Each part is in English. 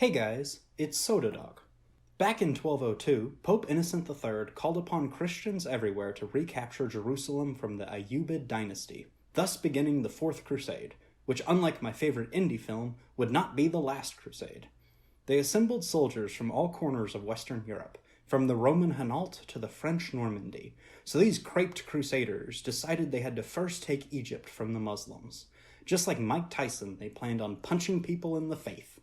Hey guys, it's Soda Dog. Back in 1202, Pope Innocent III called upon Christians everywhere to recapture Jerusalem from the Ayyubid dynasty, thus beginning the Fourth Crusade, which, unlike my favorite indie film, would not be the last crusade. They assembled soldiers from all corners of Western Europe, from the Roman Hainault to the French Normandy, so these craped crusaders decided they had to first take Egypt from the Muslims. Just like Mike Tyson, they planned on punching people in the faith.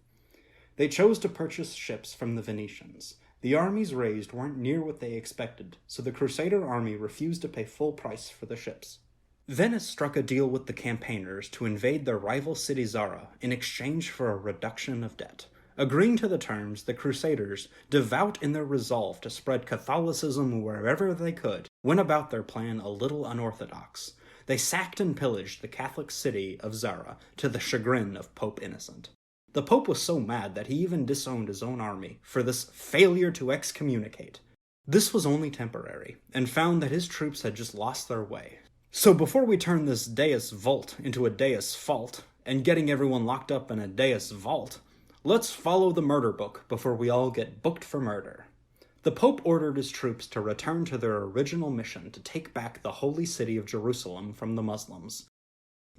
They chose to purchase ships from the Venetians. The armies raised weren't near what they expected, so the Crusader army refused to pay full price for the ships. Venice struck a deal with the campaigners to invade their rival city Zara in exchange for a reduction of debt. Agreeing to the terms, the Crusaders, devout in their resolve to spread Catholicism wherever they could, went about their plan a little unorthodox. They sacked and pillaged the Catholic city of Zara to the chagrin of Pope Innocent. The Pope was so mad that he even disowned his own army for this failure to excommunicate. This was only temporary, and found that his troops had just lost their way. So before we turn this Deus Vult into a Deus Fault, and getting everyone locked up in a Deus Vault, let's follow the murder book before we all get booked for murder. The Pope ordered his troops to return to their original mission to take back the holy city of Jerusalem from the Muslims.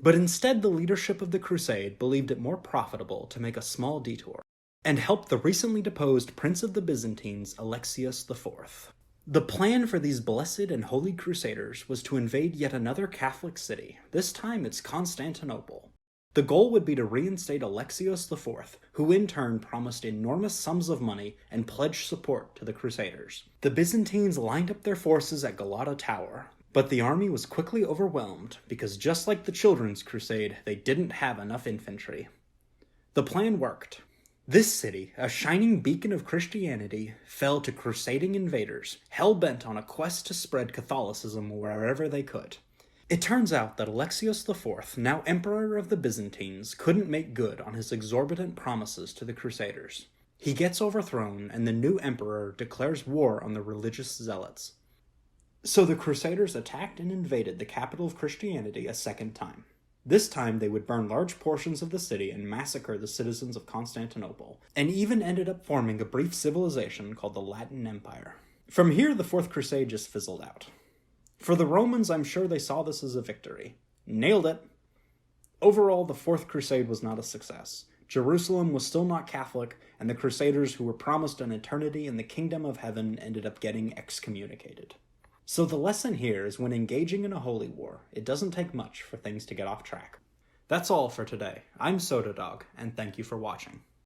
But instead, the leadership of the Crusade believed it more profitable to make a small detour, and help the recently deposed Prince of the Byzantines, Alexius IV. The plan for these blessed and holy crusaders was to invade yet another Catholic city. This time it's Constantinople. The goal would be to reinstate Alexius IV, who in turn promised enormous sums of money and pledged support to the Crusaders. The Byzantines lined up their forces at Galata Tower, but the army was quickly overwhelmed because just like the Children's Crusade, they didn't have enough infantry. The plan worked. This city, a shining beacon of Christianity, fell to crusading invaders, hell-bent on a quest to spread Catholicism wherever they could. It turns out that Alexius IV, now Emperor of the Byzantines, couldn't make good on his exorbitant promises to the Crusaders. He gets overthrown, and the new emperor declares war on the religious zealots. So the Crusaders attacked and invaded the capital of Christianity a second time. This time they would burn large portions of the city and massacre the citizens of Constantinople, and even ended up forming a brief civilization called the Latin Empire. From here, the Fourth Crusade just fizzled out. For the Romans, I'm sure they saw this as a victory. Nailed it! Overall, the Fourth Crusade was not a success. Jerusalem was still not Catholic, and the Crusaders who were promised an eternity in the kingdom of heaven ended up getting excommunicated. So the lesson here is when engaging in a holy war, it doesn't take much for things to get off track. That's all for today. I'm Soda Dog, and thank you for watching.